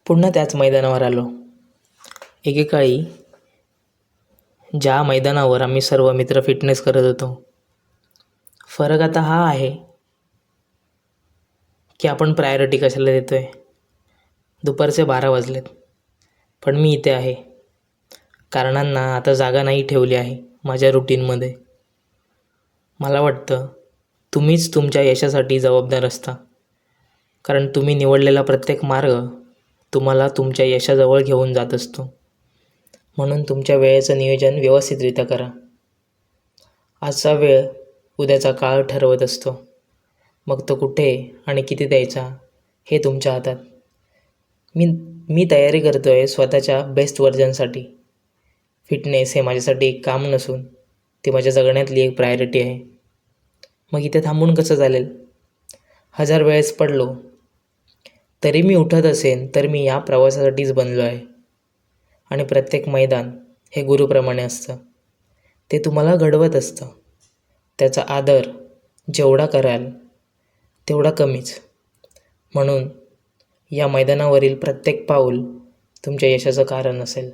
पुन्हा त्याच मैदानावर आलो. एकेकाळी ज्या मैदानावर आम्ही सर्व मित्र फिटनेस करत होतो, फरक आता हा आहे की आपण प्रायोरिटी कशाला देतो आहे. दुपारचे 12 वाजलेत, पण मी इथे आहे. कारणांना आता जागा नाही ठेवली आहे माझ्या रुटीनमध्ये. मला वाटतं तुम्हीच तुमच्या यशासाठी जबाबदार असता, कारण तुम्ही निवडलेला प्रत्येक मार्ग तुम्हाला तुमच्या यशाजवळ घेऊन जात असतो. म्हणून तुमच्या वेळेचं नियोजन व्यवस्थितरित्या करा. आजचा वेळ उद्याचा काळ ठरवत असतो. मग तो कुठे आणि किती द्यायचा हे तुमच्या हातात. मी तयारी करतो आहे स्वतःच्या बेस्ट व्हर्जनसाठी. फिटनेस हे माझ्यासाठी एक काम नसून ते माझ्या जगण्यातली एक प्रायोरिटी आहे. मग इथे थांबून कसं चालेल? 1000 वेळेस पडलो तरी मी उठत असेन तर मी या प्रवासासाठीच बनलो आहे. आणि प्रत्येक मैदान हे गुरुप्रमाणे असतं. ते तुम्हाला घडवत असतं. त्याचा आदर जेवढा कराल तेवढा कमीच. म्हणून या मैदानावरील प्रत्येक पाऊल तुमच्या यशाचं कारण असेल.